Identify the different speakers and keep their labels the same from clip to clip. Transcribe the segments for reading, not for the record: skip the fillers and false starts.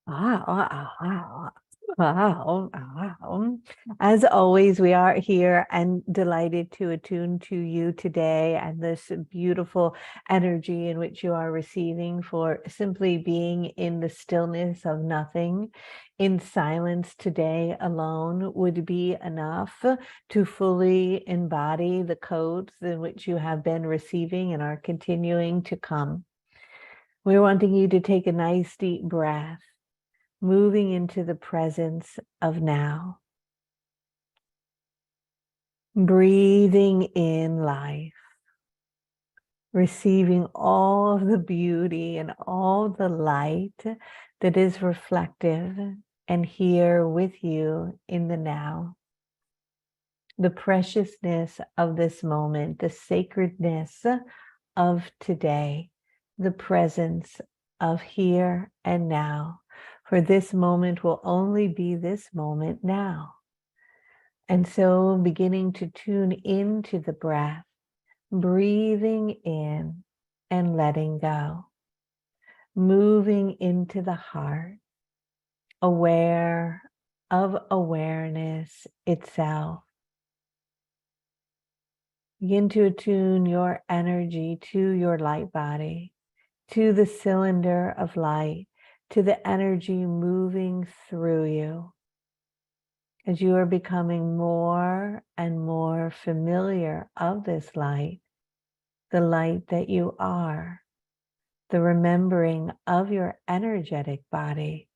Speaker 1: Wow. Wow. As always, we are here and delighted to attune to you today and this beautiful energy in which you are receiving for simply being in the stillness of nothing. In silence today alone would be enough to fully embody the codes in which you have been receiving and are continuing to come. We're wanting you to take a nice deep breath, moving into the presence of now. Breathing in life, receiving all of the beauty and all the light that is reflective and here with you in the now. The preciousness of this moment, the sacredness of today, the presence of here and now. For this moment will only be this moment now. And so beginning to tune into the breath, breathing in and letting go, moving into the heart, aware of awareness itself. Begin to attune your energy to your light body, to the cylinder of light, to the energy moving through you. As you are becoming more and more familiar of this light, the light that you are, the remembering of your energetic body,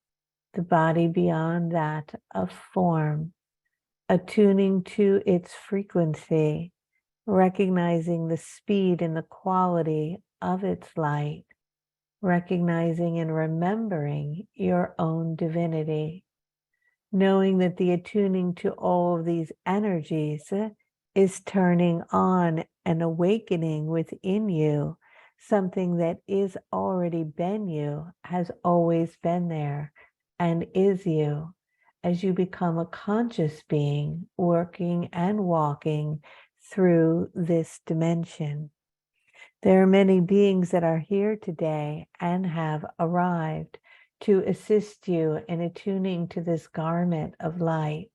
Speaker 1: the body beyond that of form, attuning to its frequency, recognizing the speed and the quality of its light, recognizing and remembering your own divinity, knowing that the attuning to all of these energies is turning on and awakening within you something that is already been you, has always been there, and is you as you become a conscious being working and walking through this dimension. There are many beings that are here today and have arrived to assist you in attuning to this garment of light.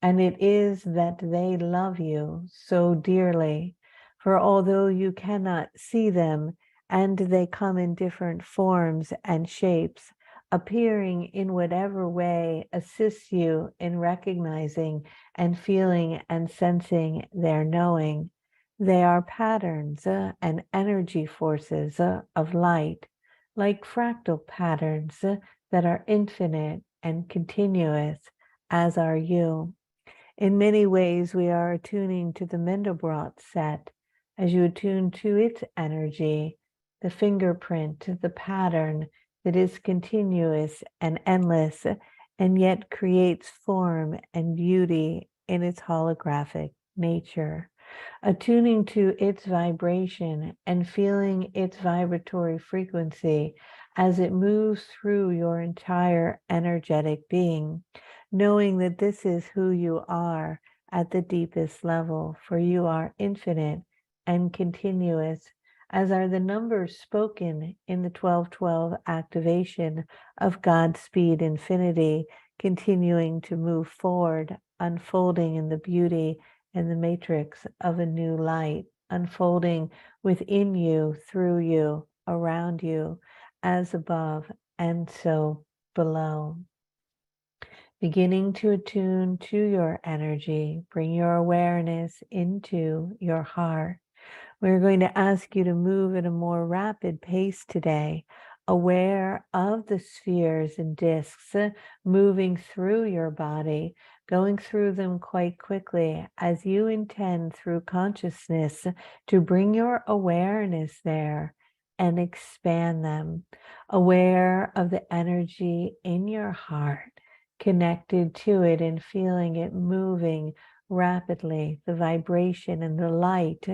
Speaker 1: And it is that they love you so dearly, for although you cannot see them and they come in different forms and shapes, appearing in whatever way assists you in recognizing and feeling and sensing their knowing, they are patterns and energy forces of light, like fractal patterns that are infinite and continuous, as are you. In many ways, we are attuning to the Mendelbrot set. As you attune to its energy, the fingerprint, the pattern that is continuous and endless, and yet creates form and beauty in its holographic nature. Attuning to its vibration and feeling its vibratory frequency as it moves through your entire energetic being, knowing that this is who you are at the deepest level, for you are infinite and continuous, as are the numbers spoken in the 1212 activation of Godspeed Infinity, continuing to move forward, unfolding in the beauty and the matrix of a new light, unfolding within you, through you, around you, as above and so below. Beginning to attune to your energy, bring your awareness into your heart. We're going to ask you to move at a more rapid pace today, aware of the spheres and discs moving through your body, going through them quite quickly as you intend through consciousness to bring your awareness there and expand them, aware of the energy in your heart, connected to it and feeling it moving rapidly, the vibration and the light,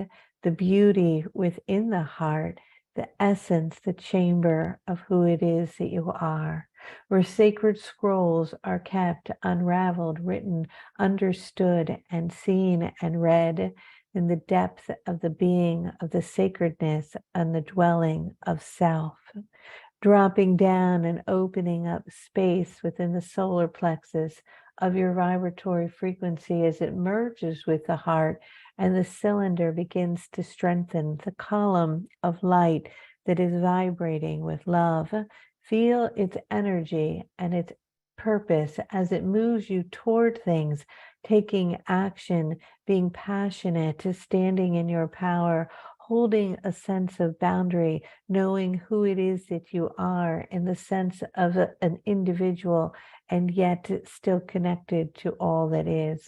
Speaker 1: the beauty within the heart, the essence, the chamber of who it is that you are, where sacred scrolls are kept, unraveled, written, understood, and seen and read in the depth of the being, of the sacredness and the dwelling of self. dropping down and opening up space within the solar plexus of your vibratory frequency as it merges with the heart and the cylinder begins to strengthen the column of light that is vibrating with love. Feel its energy and its purpose as it moves you toward things, taking action, being passionate, standing in your power, holding a sense of boundary, knowing who it is that you are in the sense of an individual and yet still connected to all that is.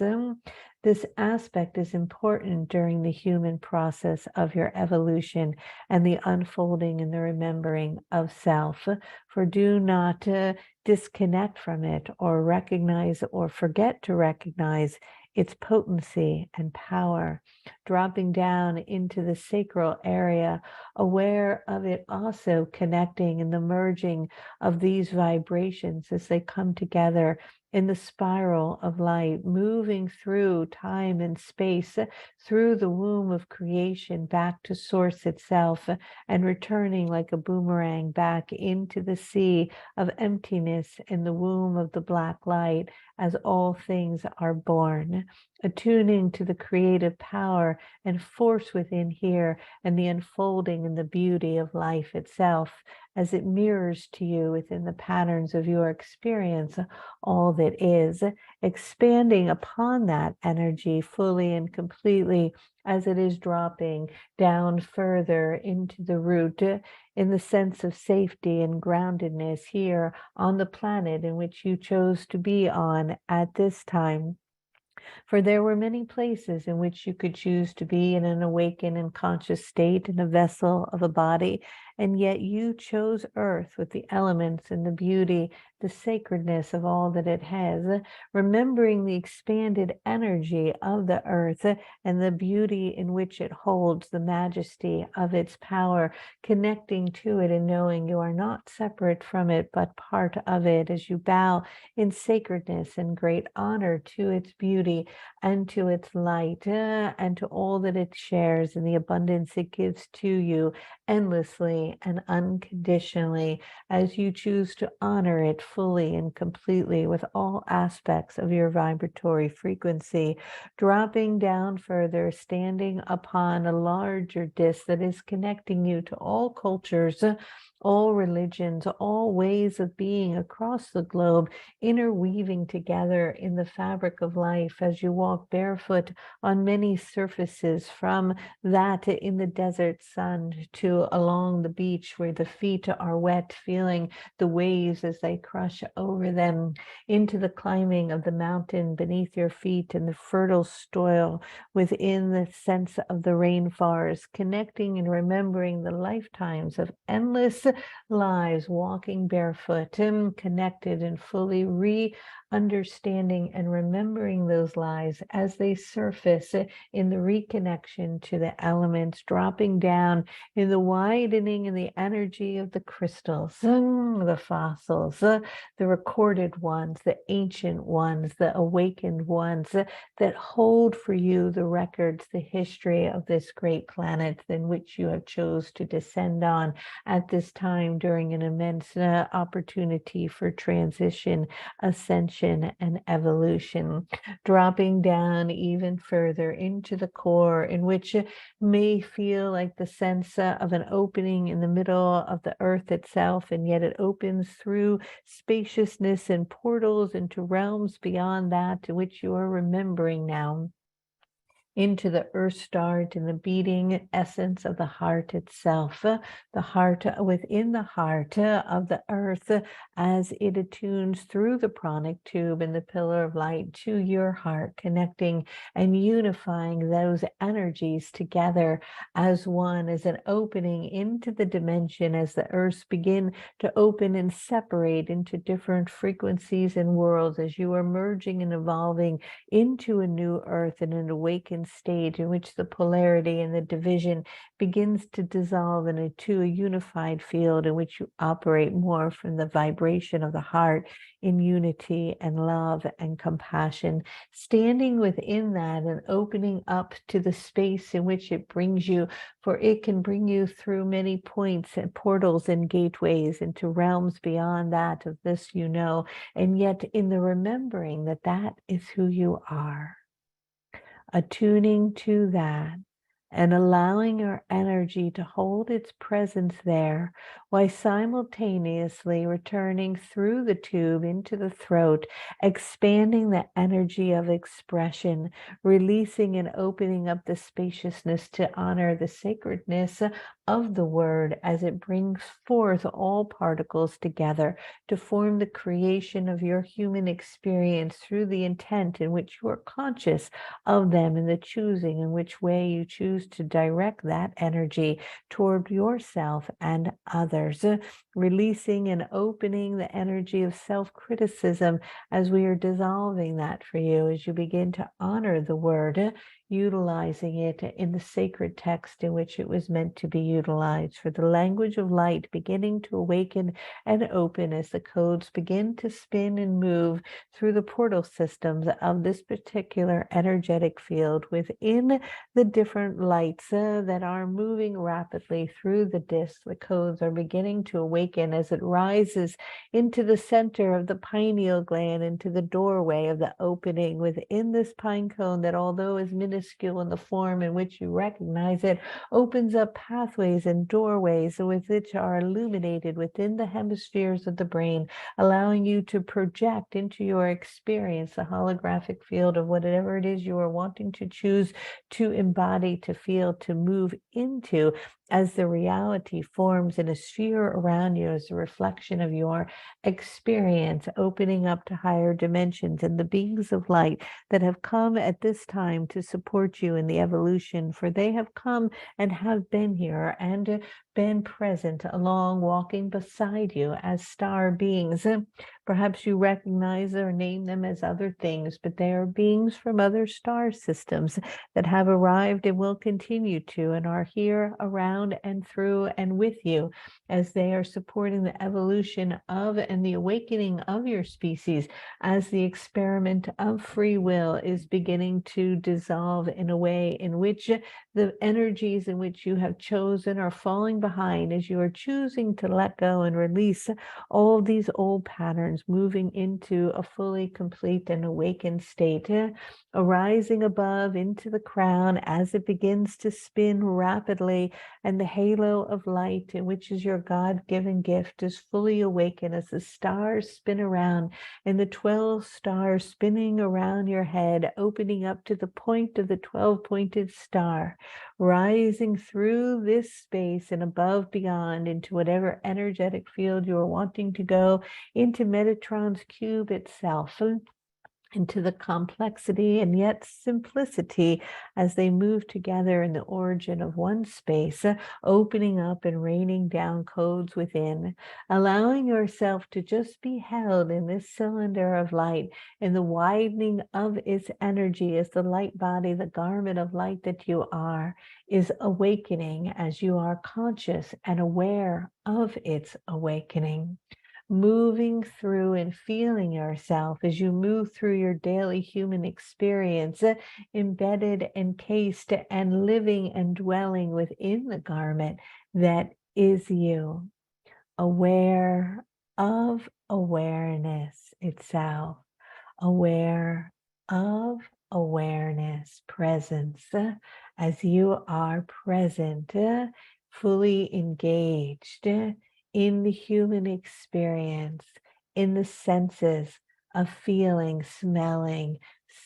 Speaker 1: This aspect is important during the human process of your evolution and the unfolding and the remembering of self. For do not disconnect from it or recognize or forget to recognize its potency and power, dropping down into the sacral area, aware of it also connecting and the merging of these vibrations as they come together in the spiral of light, moving through time and space, through the womb of creation back to source itself, and returning like a boomerang back into the sea of emptiness in the womb of the black light as all things are born, attuning to the creative power and force within here and the unfolding and the beauty of life itself as it mirrors to you within the patterns of your experience all that is, expanding upon that energy fully and completely as it is dropping down further into the root in the sense of safety and groundedness here on the planet in which you chose to be on at this time. For there were many places in which you could choose to be in an awakened and conscious state in a vessel of a body, and yet you chose Earth with the elements and the beauty, the sacredness of all that it has, remembering the expanded energy of the Earth and the beauty in which it holds, the majesty of its power, connecting to it and knowing you are not separate from it, but part of it as you bow in sacredness and great honor to its beauty and to its light and to all that it shares and the abundance it gives to you endlessly and unconditionally as you choose to honor it fully and completely with all aspects of your vibratory frequency, dropping down further, standing upon a larger disc that is connecting you to all cultures, all religions, all ways of being across the globe, interweaving together in the fabric of life as you walk barefoot on many surfaces, from that in the desert sun to along the beach where the feet are wet, feeling the waves as they crush over them, into the climbing of the mountain beneath your feet and the fertile soil within the sense of the rainforest, connecting and remembering the lifetimes of endless lives walking barefoot, connected and fully understanding and remembering those lives as they surface in the reconnection to the elements, dropping down in the widening and the energy of the crystals, the fossils, the recorded ones, the ancient ones, the awakened ones that hold for you the records, the history of this great planet in which you have chose to descend on at this time during an immense opportunity for transition, ascension, and evolution, dropping down even further into the core in which it may feel like the sense of an opening in the middle of the earth itself, and yet it opens through spaciousness and portals into realms beyond that to which you are remembering now, into the earth start and the beating essence of the heart itself, the heart within the heart of the earth as it attunes through the pranic tube and the pillar of light to your heart, connecting and unifying those energies together as one, as an opening into the dimension as the earths begin to open and separate into different frequencies and worlds as you are merging and evolving into a new earth and an awakened state in which the polarity and the division begins to dissolve into a unified field in which you operate more from the vibration of the heart in unity and love and compassion, standing within that and opening up to the space in which it brings you, for it can bring you through many points and portals and gateways into realms beyond that of this, and yet in the remembering that that is who you are, attuning to that and allowing your energy to hold its presence there while simultaneously returning through the tube into the throat, expanding the energy of expression, releasing and opening up the spaciousness to honor the sacredness of the word as it brings forth all particles together to form the creation of your human experience through the intent in which you are conscious of them and the choosing in which way you choose to direct that energy toward yourself and others, releasing and opening the energy of self-criticism as we are dissolving that for you as you begin to honor the word, utilizing it in the sacred text in which it was meant to be utilized, for the language of light beginning to awaken and open as the codes begin to spin and move through the portal systems of this particular energetic field within the different lights that are moving rapidly through the disc. The codes are beginning to awaken as it rises into the center of the pineal gland, into the doorway of the opening within this pine cone that, although is minuscule in the form in which you recognize it, opens up pathways and doorways with which are illuminated within the hemispheres of the brain, allowing you to project into your experience the holographic field of whatever it is you are wanting to choose to embody, to feel, to move into, as the reality forms in a sphere around you as a reflection of your experience, opening up to higher dimensions and the beings of light that have come at this time to support you in the evolution, for they have come and have been here and been present along, walking beside you as star beings. Perhaps you recognize or name them as other things, but they are beings from other star systems that have arrived and will continue to and are here around and through and with you as they are supporting the evolution of and the awakening of your species as the experiment of free will is beginning to dissolve in a way in which the energies in which you have chosen are falling behind as you are choosing to let go and release all these old patterns, moving into a fully complete and awakened state, arising above into the crown as it begins to spin rapidly, and the halo of light, which is your God-given gift, is fully awakened as the stars spin around, and the 12 stars spinning around your head, opening up to the point of the 12-pointed star, rising through this space and above, beyond, into whatever energetic field you are wanting to go, into Metatron's cube itself, into the complexity and yet simplicity as they move together in the origin of one space, opening up and raining down codes within, allowing yourself to just be held in this cylinder of light, in the widening of its energy as the light body, the garment of light that you are, is awakening as you are conscious and aware of its awakening. Moving through and feeling yourself as you move through your daily human experience, embedded, encased, and living and dwelling within the garment that is you, aware of awareness itself, aware of awareness, presence, as you are present, fully engaged in the human experience, in the senses of feeling, smelling,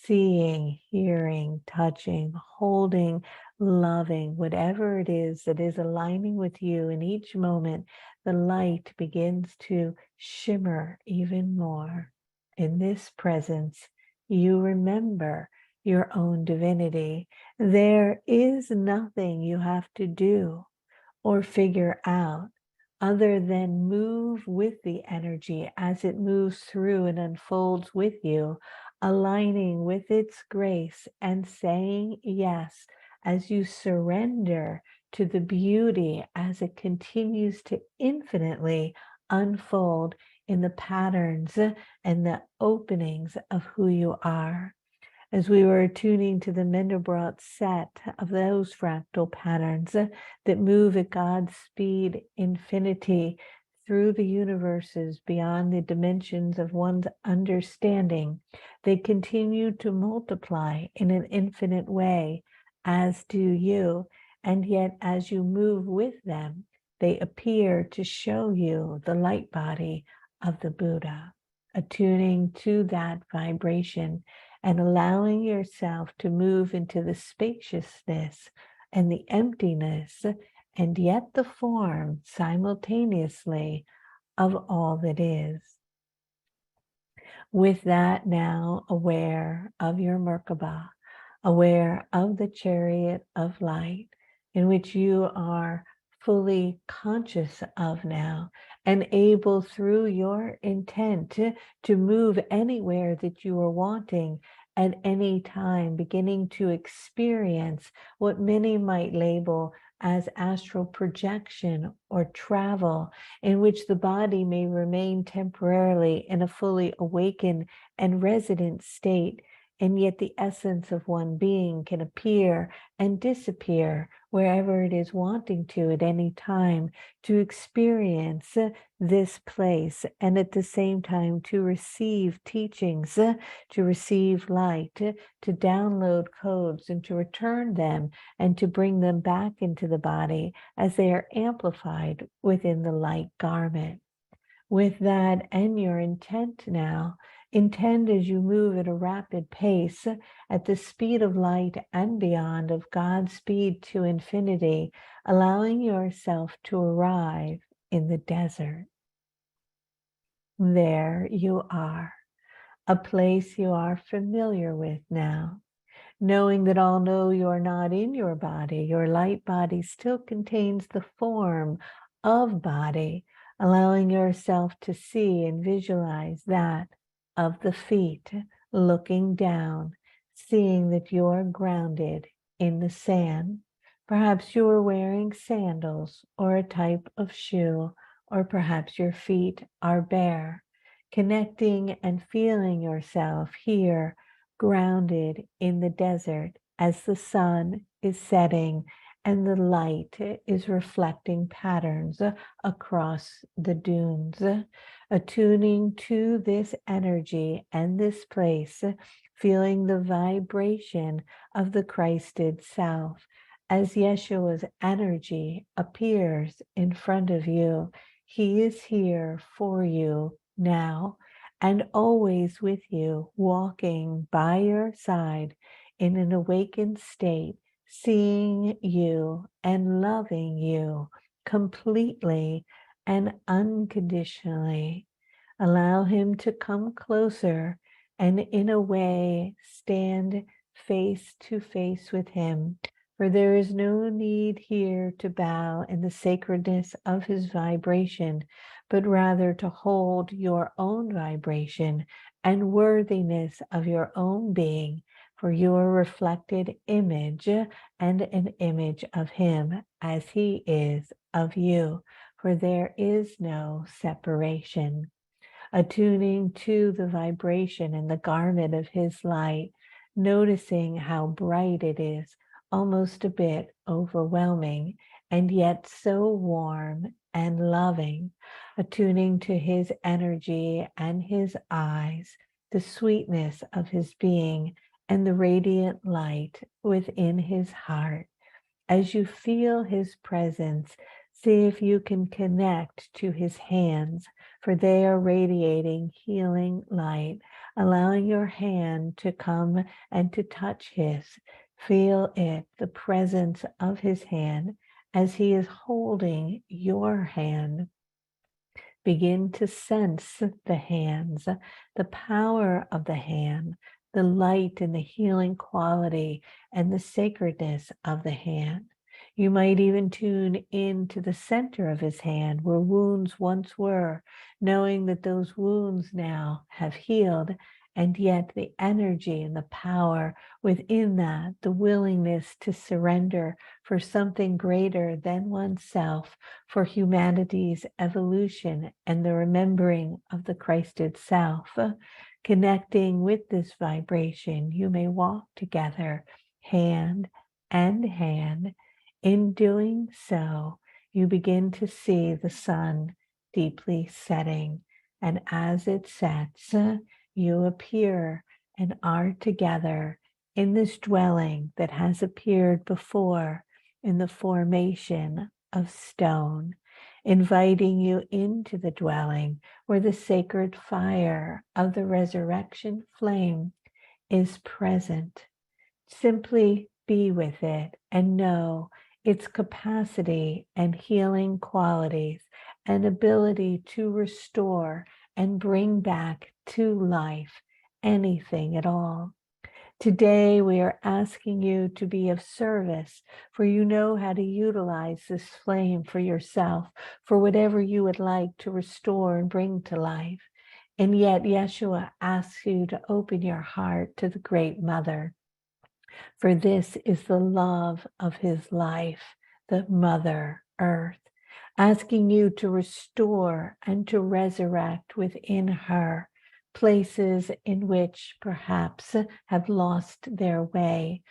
Speaker 1: seeing, hearing, touching, holding, loving, whatever it is that is aligning with you in each moment, the light begins to shimmer even more. In this presence, you remember your own divinity. There is nothing you have to do or figure out other than move with the energy as it moves through and unfolds with you, aligning with its grace and saying yes as you surrender to the beauty as it continues to infinitely unfold in the patterns and the openings of who you are. As we were attuning to the Mendelbrot set of those fractal patterns that move at God's speed, infinity, through the universes beyond the dimensions of one's understanding, they continue to multiply in an infinite way, as do you. And yet, as you move with them, they appear to show you the light body of the Buddha, attuning to that vibration and allowing yourself to move into the spaciousness and the emptiness and yet the form simultaneously of all that is. With that, now aware of your Merkaba, aware of the chariot of light in which you are fully conscious of now and able through your intent to move anywhere that you are wanting at any time, beginning to experience what many might label as astral projection or travel, in which the body may remain temporarily in a fully awakened and resident state, and yet the essence of one being can appear and disappear wherever it is wanting to at any time, to experience this place and at the same time to receive teachings, to receive light, to download codes and to return them and to bring them back into the body as they are amplified within the light garment. With that and your intent now, intend as you move at a rapid pace at the speed of light and beyond of God's speed to infinity, allowing yourself to arrive in the desert. There you are, a place you are familiar with now. Knowing that although you are not in your body, your light body still contains the form of body, allowing yourself to see and visualize that of the feet, looking down, seeing that you are grounded in the sand. Perhaps you are wearing sandals or a type of shoe, or perhaps your feet are bare, connecting and feeling yourself here, grounded in the desert as the sun is setting and the light is reflecting patterns across the dunes. Attuning to this energy and this place, feeling the vibration of the Christed self. As Yeshua's energy appears in front of you, he is here for you now and always with you, walking by your side in an awakened state, seeing you and loving you completely and unconditionally. Allow him to come closer and in a way stand face to face with him, for there is no need here to bow in the sacredness of his vibration, but rather to hold your own vibration and worthiness of your own being, for your reflected image and an image of him as he is of you, for there is no separation. Attuning to the vibration and the garment of his light, noticing how bright it is, almost a bit overwhelming, and yet so warm and loving, attuning to his energy and his eyes, the sweetness of his being, and the radiant light within his heart. As you feel his presence, see if you can connect to his hands, for they are radiating healing light, allowing your hand to come and to touch his. Feel it, the presence of his hand, as he is holding your hand. Begin to sense the hands, the power of the hand, the light and the healing quality and the sacredness of the hand. You might even tune into the center of his hand where wounds once were, knowing that those wounds now have healed and yet the energy and the power within that, the willingness to surrender for something greater than oneself, for humanity's evolution and the remembering of the Christ itself. Connecting with this vibration, you may walk together hand and hand. In doing so, you begin to see the sun deeply setting, and as it sets, you appear and are together in this dwelling that has appeared before in the formation of stone, inviting you into the dwelling where the sacred fire of the resurrection flame is present. Simply be with it and know its capacity and healing qualities and ability to restore and bring back to life anything at all. Today, we are asking you to be of service, for you know how to utilize this flame for yourself, for whatever you would like to restore and bring to life. And yet, Yeshua asks you to open your heart to the Great Mother, for this is the love of his life, the Mother Earth, asking you to restore and to resurrect within her places in which perhaps have lost their way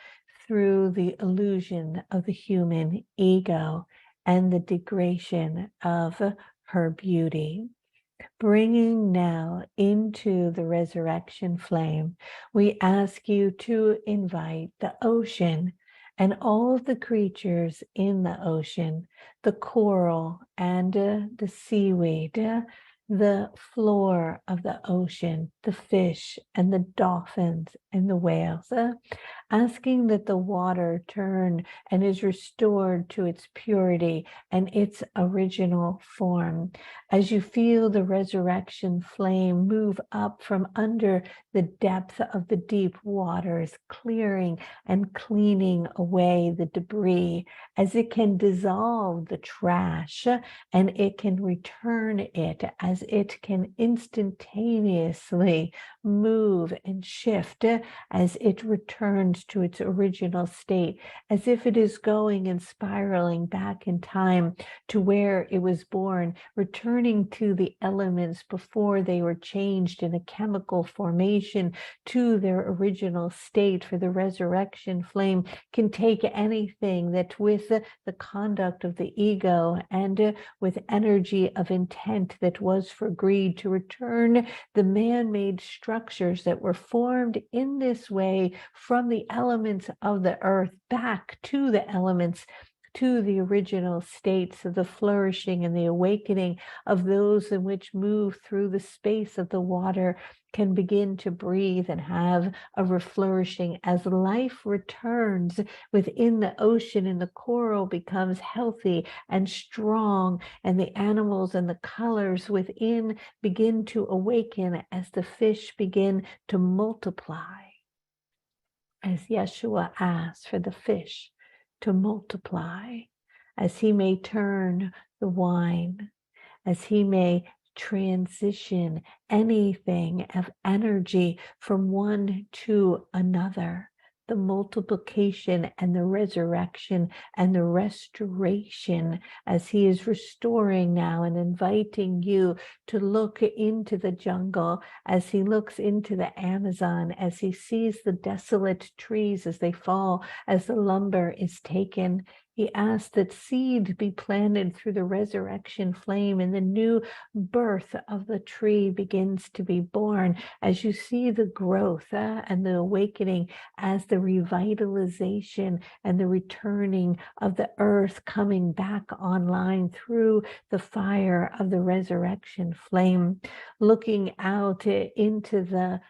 Speaker 1: through the illusion of the human ego and the degradation of her beauty. Bringing now into the resurrection flame, we ask you to invite the ocean and all of the creatures in the ocean, the coral and the seaweed, the floor of the ocean, the fish and the dolphins and the whales, asking that the water turn and is restored to its purity and its original form. As you feel the resurrection flame move up from under the depth of the deep waters, clearing and cleaning away the debris, as it can dissolve the trash and it can return it, as it can instantaneously move and shift as it returns to its original state, as if it is going and spiraling back in time to where it was born, returning to the elements before they were changed in a chemical formation to their original state. For the resurrection flame can take anything that with the conduct of the ego and with energy of intent that was for greed, to return the man-made structures that were formed in this way from the elements of the earth back to the elements, to the original states of the flourishing and the awakening of those in which move through the space of the water, can begin to breathe and have a reflourishing as life returns within the ocean, and the coral becomes healthy and strong, and the animals and the colors within begin to awaken as the fish begin to multiply. As Yeshua asked for the fish to multiply, as he may turn the wine, as he may transition anything of energy from one to another, the multiplication and the resurrection and the restoration, as he is restoring now and inviting you to look into the jungle, as he looks into the Amazon, as he sees the desolate trees as they fall, as the lumber is taken. He asked that seed be planted through the resurrection flame, and the new birth of the tree begins to be born as you see the growth and the awakening, as the revitalization and the returning of the earth coming back online through the fire of the resurrection flame. Looking out into the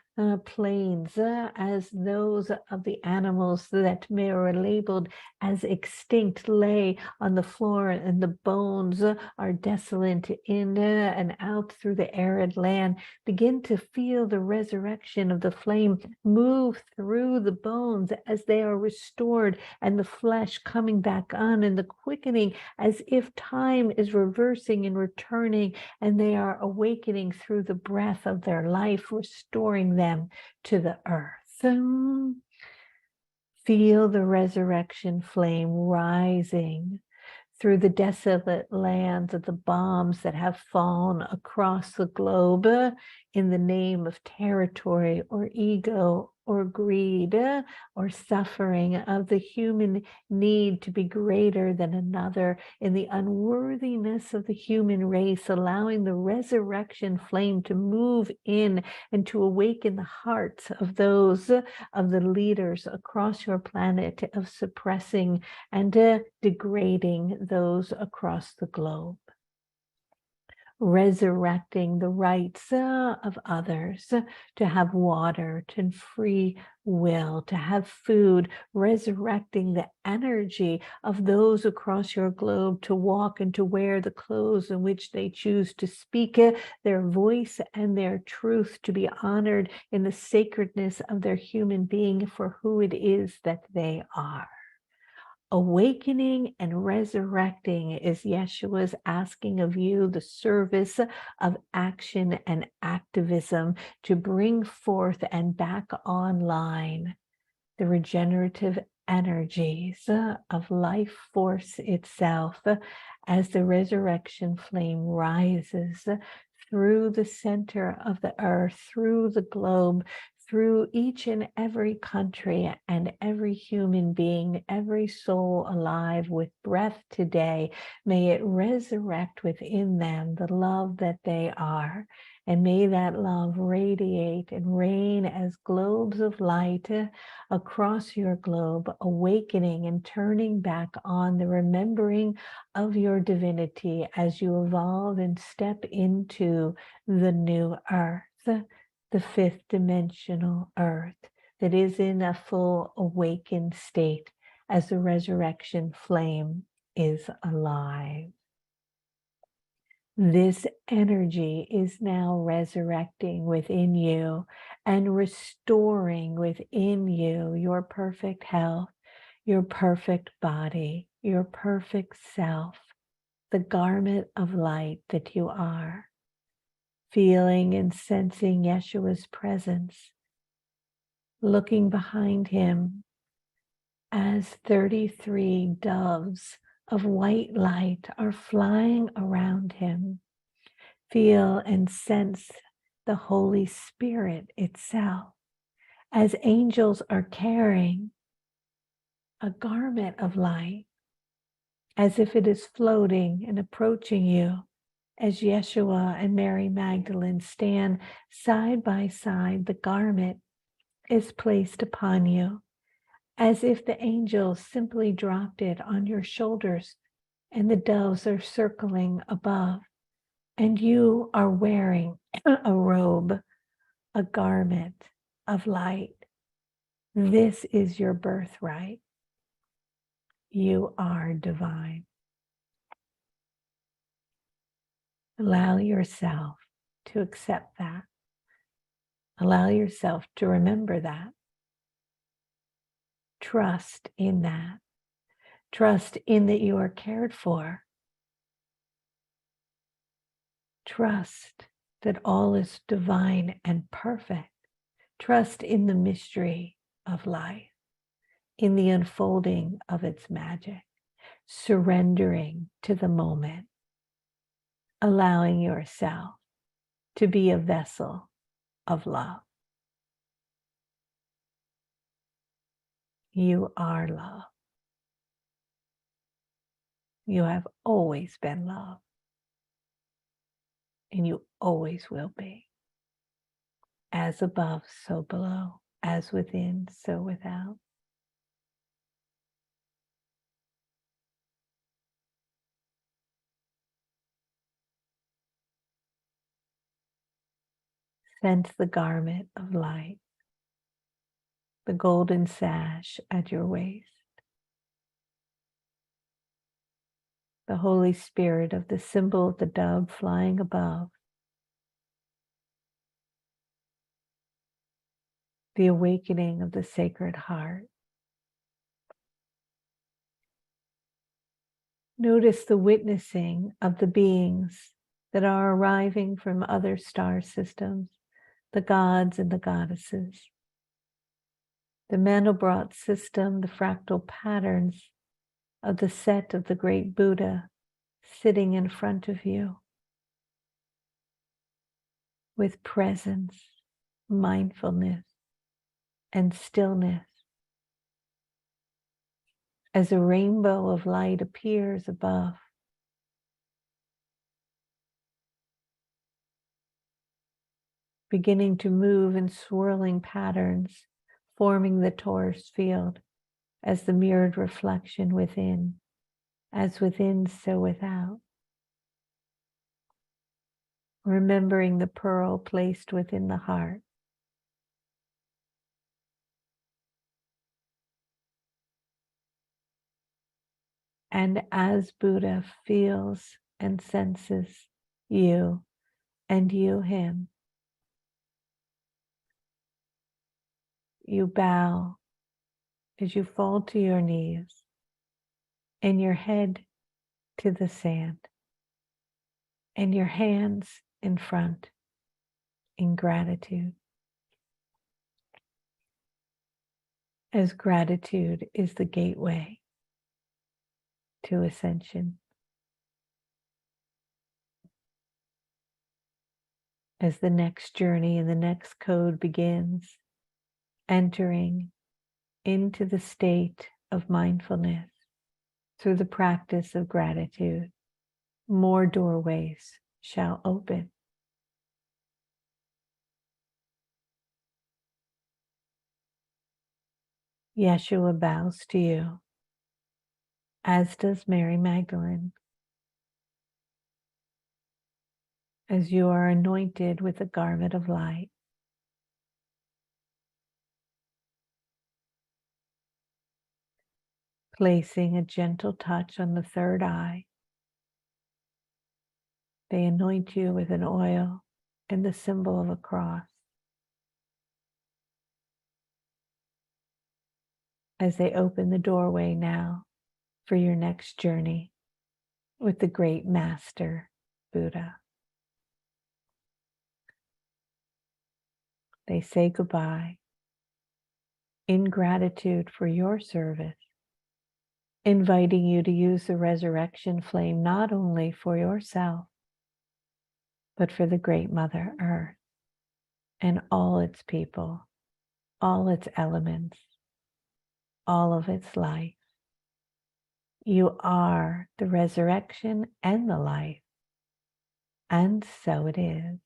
Speaker 1: plains as those of the animals that were labeled as extinct lay on the floor, and the bones are desolate in and out through the arid land. Begin to feel the resurrection of the flame move through the bones as they are restored, and the flesh coming back on, and the quickening as if time is reversing and returning, and they are awakening through the breath of their life, restoring them them to the earth. Feel the resurrection flame rising through the desolate lands of the bombs that have fallen across the globe in the name of territory or ego or greed or suffering, of the human need to be greater than another, in the unworthiness of the human race, allowing the resurrection flame to move in and to awaken the hearts of those of the leaders across your planet of suppressing and degrading those across the globe. Resurrecting the rights of others to have water, to free will, to have food, resurrecting the energy of those across your globe to walk and to wear the clothes in which they choose to speak their voice and their truth, to be honored in the sacredness of their human being for who it is that they are. Awakening and resurrecting is Yeshua's asking of you the service of action and activism to bring forth and back online the regenerative energies of life force itself as the resurrection flame rises through the center of the earth, through the globe, through each and every country and every human being, every soul alive with breath today. May it resurrect within them the love that they are. And may that love radiate and reign as globes of light across your globe, awakening and turning back on the remembering of your divinity as you evolve and step into the new earth, the fifth dimensional earth that is in a full awakened state as the resurrection flame is alive. This energy is now resurrecting within you and restoring within you your perfect health, your perfect body, your perfect self, the garment of light that you are. Feeling and sensing Yeshua's presence, looking behind him as 33 doves of white light are flying around him. Feel and sense the Holy Spirit itself as angels are carrying a garment of light, as if it is floating and approaching you, as Yeshua and Mary Magdalene stand side by side. The garment is placed upon you, as if the angels simply dropped it on your shoulders and the doves are circling above, and you are wearing a robe, a garment of light. This is your birthright. You are divine. Allow yourself to accept that. Allow yourself to remember that. Trust in that. Trust in that you are cared for. Trust that all is divine and perfect. Trust in the mystery of life, in the unfolding of its magic, surrendering to the moment, allowing yourself to be a vessel of love. You are love. You have always been love, and you always will be. As above, so below, as within, so without. Sense the garment of light, the golden sash at your waist, the Holy Spirit of the symbol of the dove flying above, the awakening of the Sacred Heart. Notice the witnessing of the beings that are arriving from other star systems, the gods and the goddesses, the Mandelbrot system, the fractal patterns of the set of the great Buddha sitting in front of you with presence, mindfulness, and stillness. As a rainbow of light appears above, beginning to move in swirling patterns, forming the torus field as the mirrored reflection within, as within, so without. Remembering the pearl placed within the heart. And as Buddha feels and senses you and you him, you bow as you fall to your knees and your head to the sand and your hands in front in gratitude. As gratitude is the gateway to ascension. As the next journey and the next code begins, entering into the state of mindfulness through the practice of gratitude, more doorways shall open. Yeshua bows to you, as does Mary Magdalene, as you are anointed with the garment of light. Placing a gentle touch on the third eye, they anoint you with an oil and the symbol of a cross. As they open the doorway now for your next journey with the great master, Buddha. They say goodbye in gratitude for your service, inviting you to use the resurrection flame not only for yourself, but for the great Mother Earth and all its people, all its elements, all of its life. You are the resurrection and the life, and so it is.